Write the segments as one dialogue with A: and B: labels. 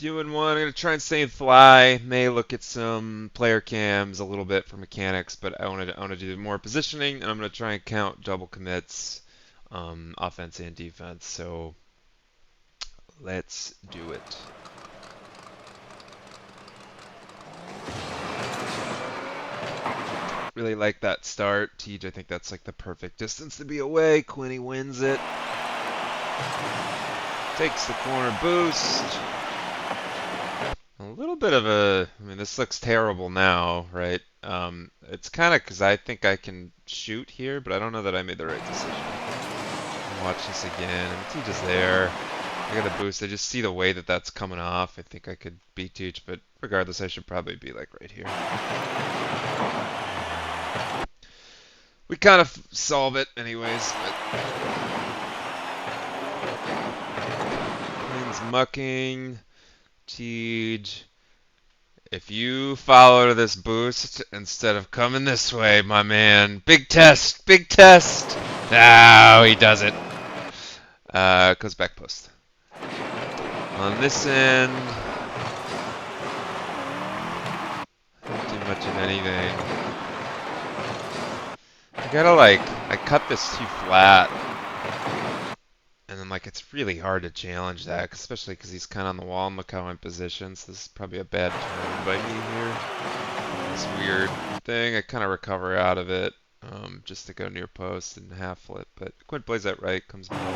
A: Doing one. I'm gonna try and stay in fly. May look at some player cams a little bit for mechanics, but I want to do more positioning, and I'm gonna try and count double commits, offense and defense. So let's do it. Really like that start. Tej, I think that's like the perfect distance to be away. Quinny wins it. Takes the corner boost. A little bit of a, I mean, this looks terrible now, right? It's kind of because I think I can shoot here, but I don't know that I made the right decision. Watch this again. Tej is there. I got a boost. I just see the way that that's coming off. I think I could beat Tej, but regardless, I should probably be like right here. We kind of solve it anyways, but Queen's mucking. Tej, if you follow this boost instead of coming this way, my man, big test, big test. No, he does it. Goes back post. On this end, don't do much of anything. I gotta I cut this too flat. And then it's really hard to challenge that, especially because he's kind of on the wall and look how I'm positioned. So this is probably a bad turn by me here. This weird thing, I kind of recover out of it just to go near post and half flip. But Quinn plays that right, comes middle.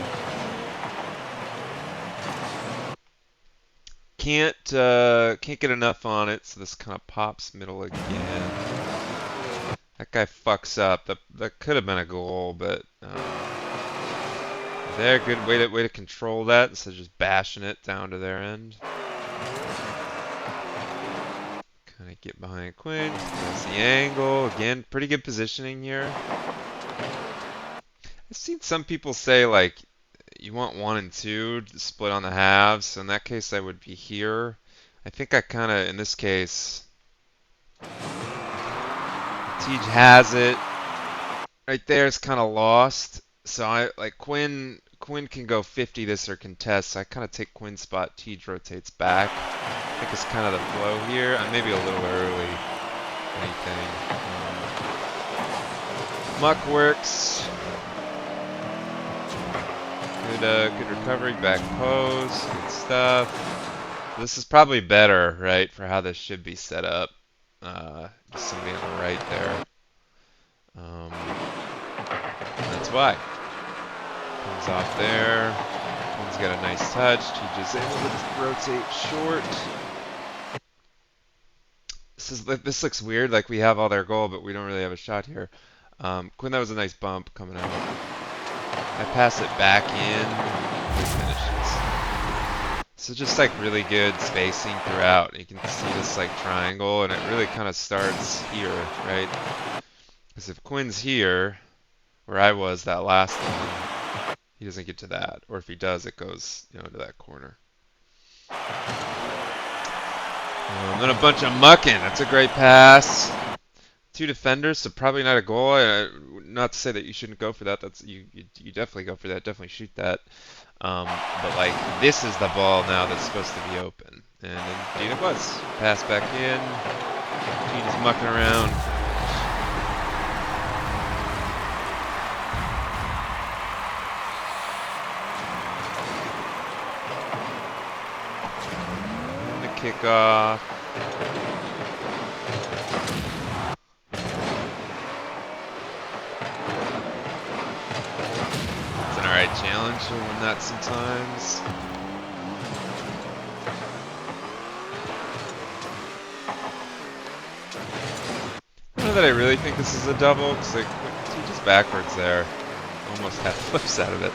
A: Can't get enough on it, so this kind of pops middle again. That guy fucks up. That could have been a goal, but. There, good way to control that instead of just bashing it down to their end. Kind of get behind Quinn. That's the angle. Again, pretty good positioning here. I've seen some people say you want 1 and 2 to split on the halves. So in that case, I would be here. I think I kind of, in this case, Tej has it. Right there, it's kind of lost. So I Quinn can go 50 this or contest. So I kind of take Quinn's spot. Tej rotates back. I think it's kind of the flow here. I may be a little early. Anything. Muck works. Good recovery. Back pose. Good stuff. This is probably better, right, for how this should be set up. Just somebody on the right there. That's why. Comes off there. One's got a nice touch. Tej is able to just rotate short. This looks weird. We have all their goal, but we don't really have a shot here. Quinn, that was a nice bump coming out. I pass it back in. He finishes. So just really good spacing throughout. You can see this triangle, and it really kind of starts here, right? Because if Quinn's here, where I was that last one, he doesn't get to that. Or if he does, it goes, to that corner. And then a bunch of mucking. That's a great pass. 2 defenders, so probably not a goal. Not to say that you shouldn't go for that. You definitely go for that. Definitely shoot that. But this is the ball now that's supposed to be open. And indeed it was. Pass back in. Tej is mucking around. Kickoff. It's an alright challenge. We'll win that sometimes. I don't know that I really think this is a double, because Tej is backwards there. Almost half flips out of it.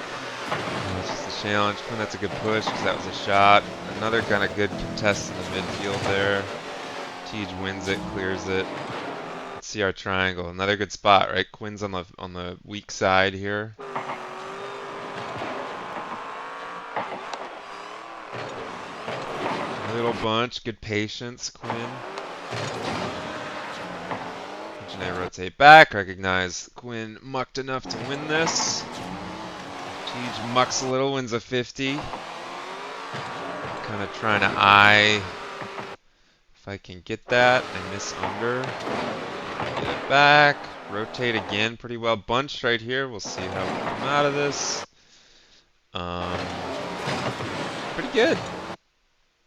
A: It's just a challenge. That's a good push because that was a shot. Another kind of good contest in the midfield there. Tej wins it, clears it. Let's see our triangle. Another good spot, right? Quinn's on the weak side here. A little bunch, good patience, Quinn. Janae rotate back, recognize Quinn mucked enough to win this. Tej mucks a little, wins a 50. kind of trying to eye if I can get that. I miss under. Get it back. Rotate again pretty well. Bunched right here. We'll see how we come out of this. Pretty good.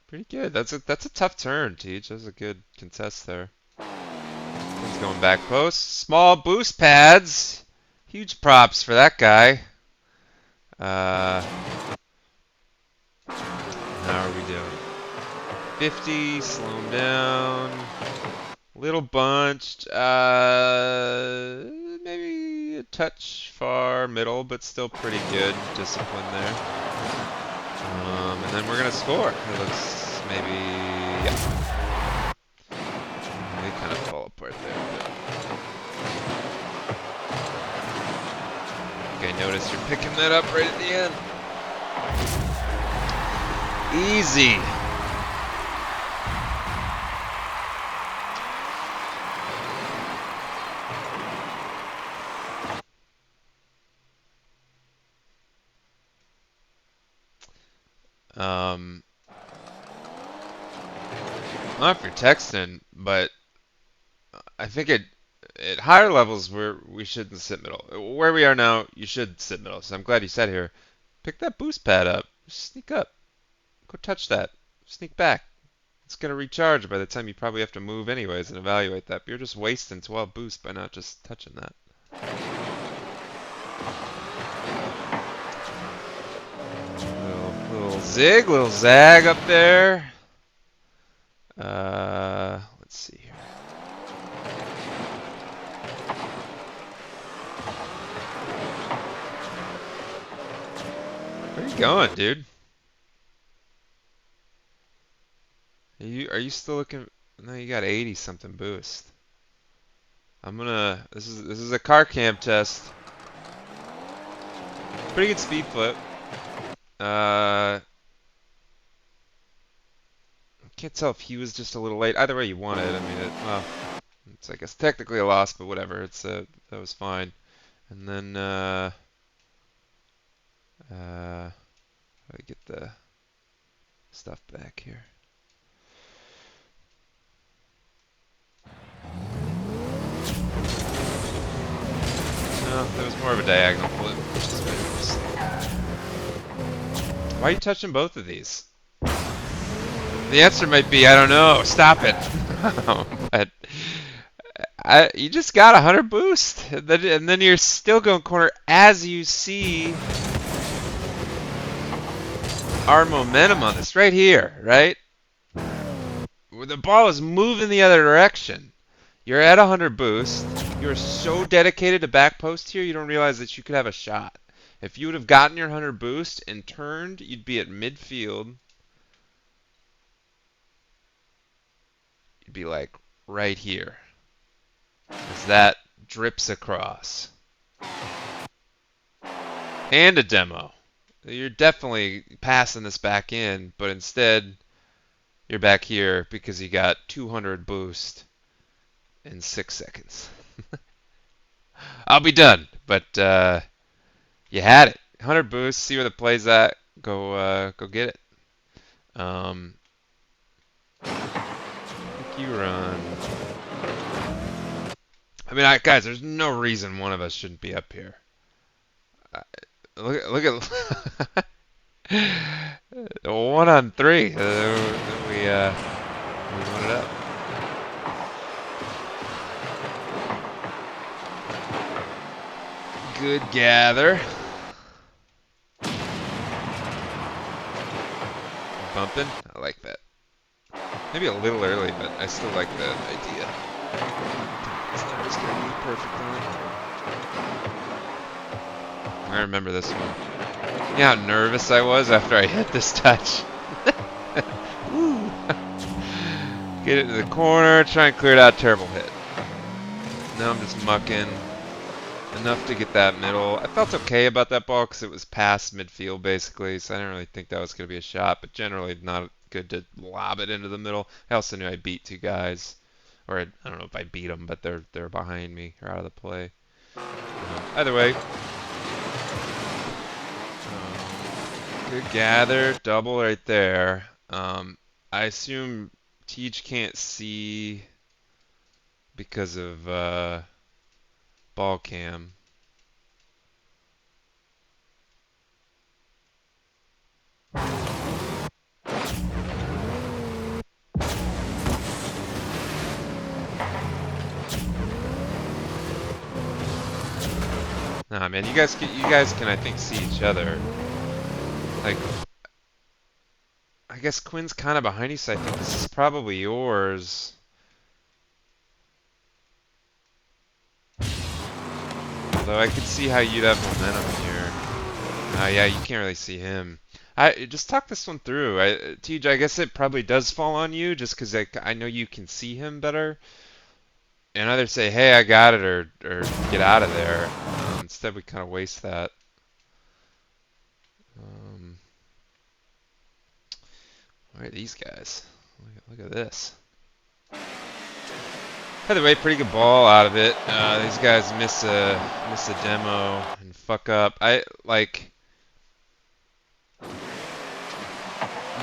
A: Pretty good. That's a tough turn, Teach. That's a good contest there. He's going back post. Small boost pads. Huge props for that guy. How are we doing? 50, slow him down. Little bunched. Maybe a touch far middle, but still pretty good discipline there. And then we're gonna score. It looks maybe, yeah. They kind of fall apart there. Okay, notice you're picking that up right at the end. Easy. I don't know if you're texting, but I think at higher levels we shouldn't sit middle. Where we are now, you should sit middle. So I'm glad you sat here. Pick that boost pad up. Sneak up. Go touch that. Sneak back. It's gonna recharge by the time you probably have to move anyways and evaluate that. But you're just wasting 12 boost by not just touching that. Little zig, little zag up there. Let's see here. Where are you going, dude? Are you still looking? No, you got 80 something boost. This is a car cam test. Pretty good speed flip. Can't tell if he was just a little late. Either way you want it. I mean, well, it's I guess technically a loss, but whatever. That was fine. And then how do I get the stuff back here? No, that was more of a diagonal flip, which is better. Why are you touching both of these? The answer might be, I don't know. Stop it. But you just got 100 boost, and then you're still going corner as you see our momentum on this right here, right? Where the ball is moving the other direction. You're at 100 boost. You're so dedicated to back post here, you don't realize that you could have a shot. If you would have gotten your 100 boost and turned, you'd be at midfield. You'd be like right here, as that drips across. And a demo. You're definitely passing this back in, but instead you're back here because you got 200 boost in 6 seconds. I'll be done, but you had it. 100 boost, see where the play's at, go get it. You run. I mean, guys, there's no reason one of us shouldn't be up here. Look at 1 on 3. We won it up. Good gather. Bumping. I like that. Maybe a little early, but I still like that idea. It's never going to be perfect on it. I remember this one. You know how nervous I was after I hit this touch? Get it to the corner, try and clear it out, terrible hit. Now I'm just mucking. Enough to get that middle. I felt okay about that ball because it was past midfield basically, so I didn't really think that was going to be a shot, but generally not good to lob it into the middle. I also knew I beat 2 guys. Or I don't know if I beat them, but they're behind me or out of the play. Either way. Good gather, double right there. I assume Tej can't see because of ball cam. Nah, man, you guys can I think see each other. Like, I guess Quinn's kind of behind you, so I think this is probably yours. Although I could see how you'd have momentum here. Yeah, you can't really see him. I just talk this one through. TJ, I guess it probably does fall on you, just because I know you can see him better, and either say, "Hey, I got it," or get out of there. Instead, we kind of waste that. Um, Where are these guys? Look at this. By the way, pretty good ball out of it. These guys miss a demo and fuck up. I like.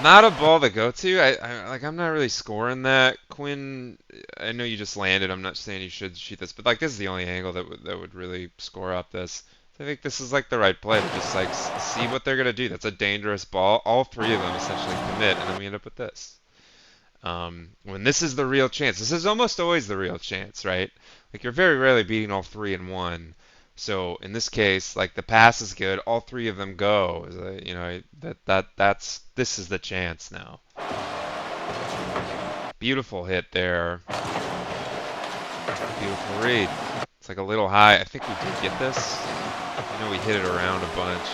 A: Not a ball to go to. I'm not really scoring that. Quinn, I know you just landed. I'm not saying you should shoot this, but like this is the only angle that would really score up this. So I think this is like the right play. Just like see what they're gonna do. That's a dangerous ball. All three of them essentially commit, and then we end up with this. When this is the real chance. This is almost always the real chance, right? Like you're very rarely beating all three in one. So in this case, like the pass is good, all three of them go. You know, that's this is the chance now. Beautiful hit there. Beautiful read. It's like a little high. I think we did get this. I know we hit it around a bunch.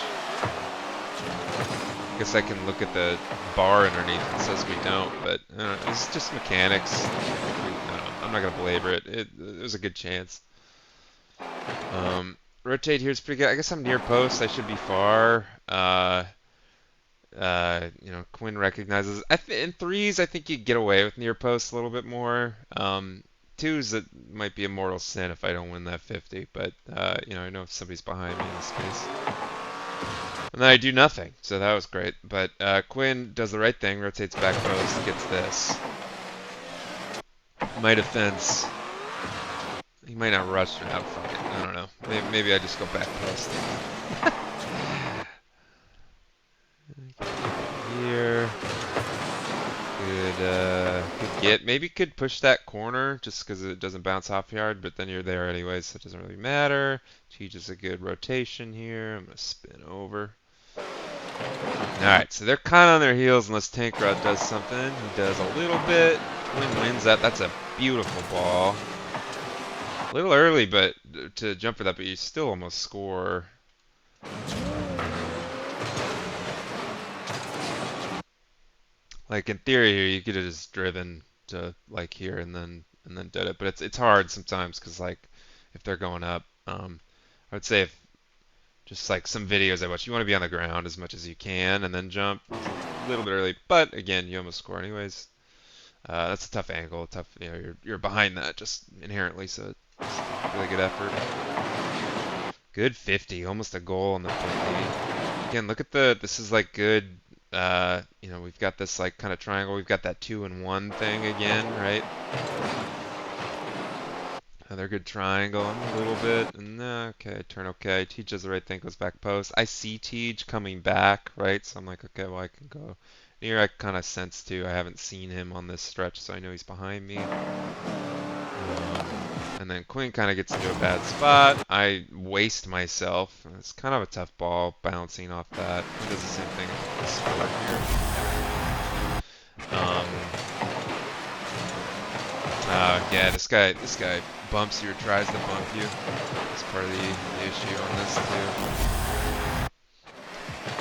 A: I guess I can look at the bar underneath. It says we don't, but it's just mechanics. I'm not gonna belabor it. There's a good chance. Rotate here is pretty good. I guess I'm near post. I should be far. You know, Quinn recognizes. In threes, I think you get away with near post a little bit more. Twos, it might be a mortal sin if I don't win that 50. But you know, I know if somebody's behind me in this case. And then I do nothing, so that was great. But Quinn does the right thing, rotates back post, gets this. My defense, he might not rush or out fuck it. I don't know. Maybe I just go back post. Here. Could get. Maybe could push that corner just because it doesn't bounce off yard, but then you're there anyways, so it doesn't really matter. Teaches a good rotation here. I'm going to spin over. Alright, so they're kind of on their heels unless Tank Rod does something. He does a little bit. Twin wins that. That's a beautiful ball. A little early but to jump for that, but you still almost score. Like in theory here, you could have just driven to like here and then did it, but it's hard sometimes because like if they're going up, I would say if just like some videos I watch, you want to be on the ground as much as you can and then jump a little bit early, but again, you almost score anyways. That's a tough angle, tough. You know, you're behind that just inherently, so it's really good effort. Good 50, almost a goal on the 50. Again, look at this is like good. You know, we've got this like kind of triangle. We've got that 2 and 1 thing again, right? Another good triangle, a little bit, and okay, turn okay. Tej does the right thing, goes back post. I see Tej coming back, right? So I'm like, okay, well I can go. Here I kind of sense too. I haven't seen him on this stretch, so I know he's behind me. And then Quinn kind of gets into a bad spot. I waste myself. It's kind of a tough ball bouncing off that. He does the same thing with this sport here. Yeah, this guy bumps you or tries to bump you. That's part of the issue on this too.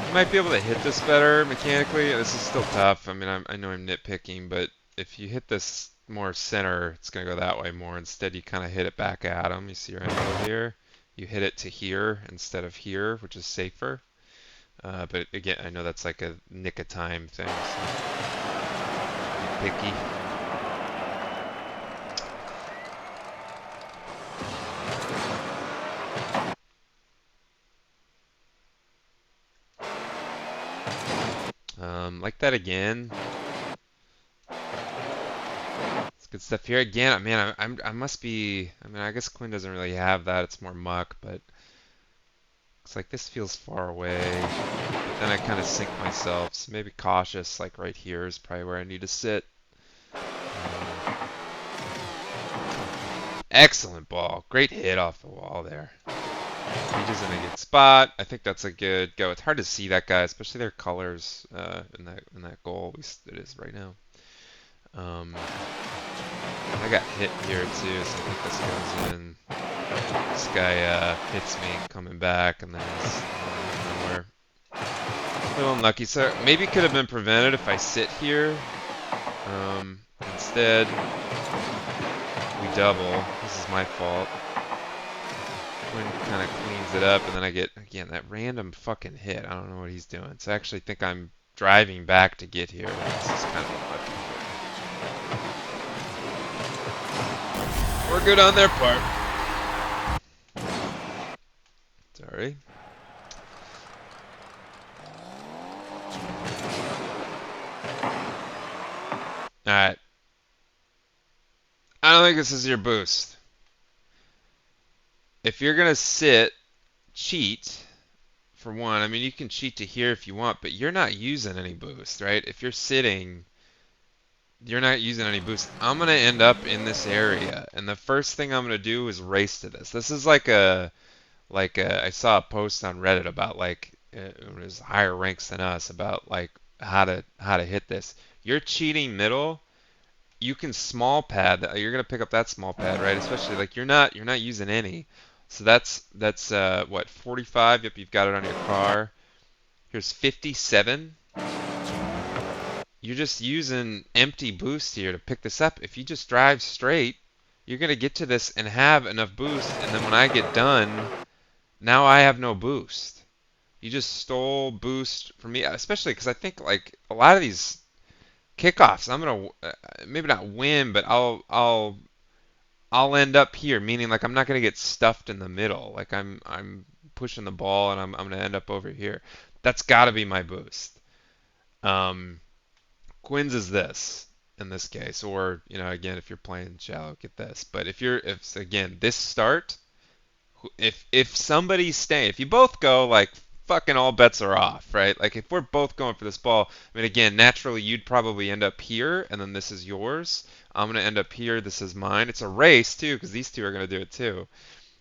A: You might be able to hit this better mechanically. This is still tough. I mean, I know I'm nitpicking, but if you hit this more center, it's going to go that way more. Instead, you kind of hit it back at him. You see your angle here. You hit it to here instead of here, which is safer. But again, I know that's like a nick of time thing. So be picky. Like that again. Good stuff here again. Man, I must be. I mean, I guess Quinn doesn't really have that. It's more muck, but looks like this feels far away. But then I kind of sink myself. So maybe cautious, like right here is probably where I need to sit. Excellent ball. Great hit off the wall there. He's in a good spot. I think that's a good go. It's hard to see that guy, especially their colors in that goal. At least it is right now. I got hit here too, so I think this goes in. This guy hits me coming back, and then he's nowhere. A little unlucky. So maybe it could have been prevented if I sit here. Instead, we double. This is my fault. Quinn kind of cleans it up, and then I get, again, that random fucking hit. I don't know what he's doing. So I actually think I'm driving back to get here. This is kind of unlucky. We're good on their part. Sorry. Alright. I don't think this is your boost. If you're going to sit, cheat, for one. I mean, you can cheat to here if you want, but you're not using any boost, right? If you're sitting, you're not using any boost. I'm going to end up in this area, and the first thing I'm going to do is race to this. This is like I saw a post on Reddit about like it was higher ranks than us about like how to hit this. You're cheating middle. You can small pad. You're gonna pick up that small pad, right? Especially like you're not using any. So that's what 45. Yep, you've got it on your car. Here's 57. You're just using empty boost here to pick this up. If you just drive straight, you're gonna get to this and have enough boost. And then when I get done, now I have no boost. You just stole boost from me, especially because I think like a lot of these kickoffs, I'm gonna maybe not win, but I'll end up here, meaning like I'm not gonna get stuffed in the middle. Like I'm pushing the ball and I'm gonna end up over here. That's got to be my boost. Quinn's is this in this case, or again if you're playing shallow, get this. But if again this start. If somebody's staying, if you both go, like fucking all bets are off, right? Like if we're both going for this ball, I mean again, naturally you'd probably end up here, and then this is yours. I'm gonna end up here. This is mine. It's a race too, because these two are gonna do it too.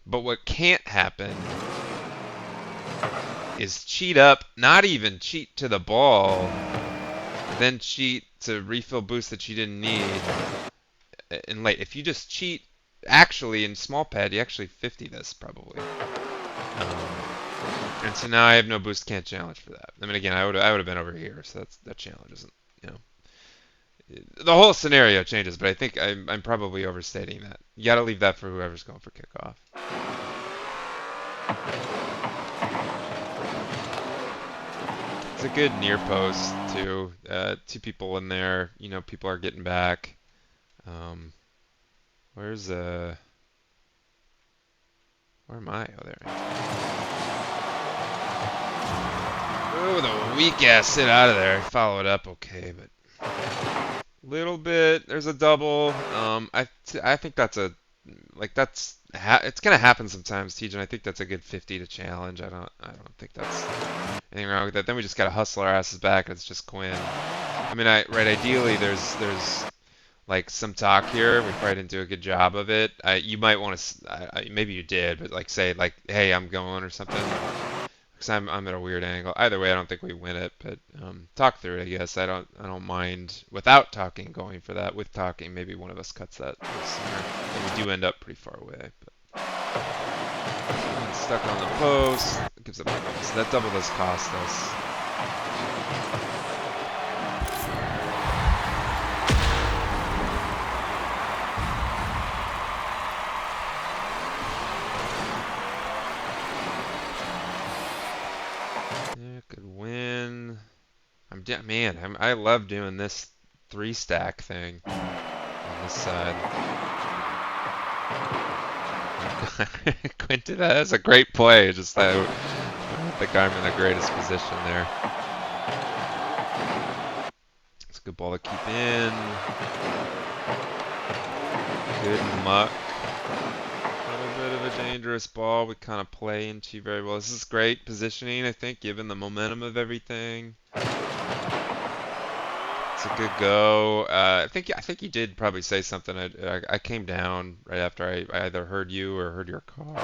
A: But what can't happen is cheat up, not even cheat to the ball, then cheat to refill boost that you didn't need in late. If you just cheat actually in small pad, you actually 50 this probably. And so now I have no boost, can't challenge for that. I mean, again, I would have been over here, so that challenge isn't, the whole scenario changes, but I think I'm probably overstating that. You got to leave that for whoever's going for kickoff. It's a good near post too. Two people in there. People are getting back. Where am I? Oh, there. Oh, the weak ass hit out of there. Follow it up, okay, but little bit. There's a double. I think that's it's gonna happen sometimes, TJ. And I think that's a good 50 to challenge. I don't think that's anything wrong with that. Then we just gotta hustle our asses back. And it's just Quinn. I mean, ideally there's like some talk here. We probably didn't do a good job of it. You might want to, maybe you did, but like say like, hey, I'm going or something. Because I'm at a weird angle. Either way, I don't think we win it. But talk through it, I guess. I don't mind without talking going for that. With talking, maybe one of us cuts that sooner. And we do end up pretty far away. But stuck on the post. It gives up my goal. So that double does cost us. Good win. Man, I love doing this 3-stack thing on this side. Quinton, that's a great play. Just I don't think I'm in the greatest position there. It's a good ball to keep in. Good muck. A little bit of a dangerous ball we kind of play into very well. This is great positioning, I think, given the momentum of everything. It's a good go. I think you did probably say something. I came down right after I either heard you or heard your car.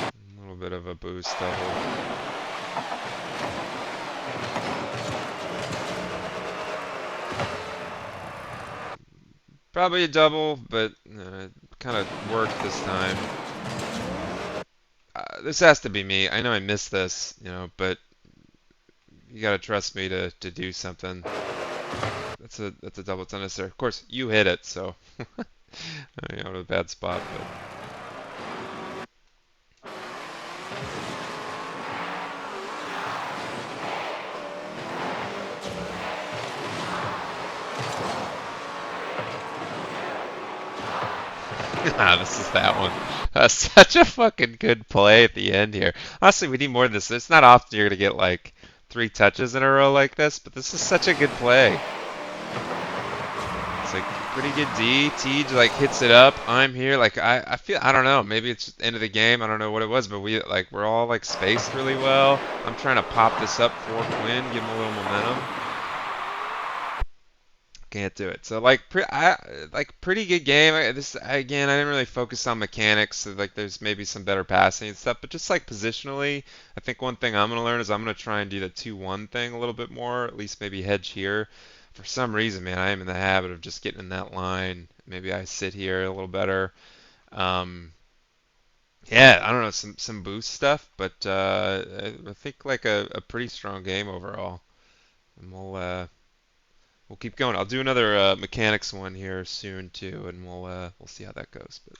A: A little bit of a boost double. Probably a double, but kind of worked this time. This has to be me. I know I missed this, but you gotta trust me to do something. That's a double. It's unnecessary. Of course, you hit it, so out of a bad spot, but. Ah, this is that one. Such a fucking good play at the end here. Honestly, we need more of this. It's not often you're gonna get like 3 touches in a row like this, but this is such a good play. It's like pretty good D. T like hits it up. I'm here. Like I feel I don't know. Maybe it's just end of the game. I don't know what it was, but we're all like spaced really well. I'm trying to pop this up for Quinn, give him a little momentum. Can't do it. So like pretty good game. This again, I didn't really focus on mechanics. So, like there's maybe some better passing and stuff, but just like positionally, I think one thing I'm gonna learn is I'm gonna try and do the 2-1 thing a little bit more. At least maybe hedge here. For some reason, man, I am in the habit of just getting in that line. Maybe I sit here a little better. Um, yeah, I don't know, some boost stuff, but I think like a pretty strong game overall. And we'll keep going. I'll do another mechanics one here soon too, and we'll see how that goes. But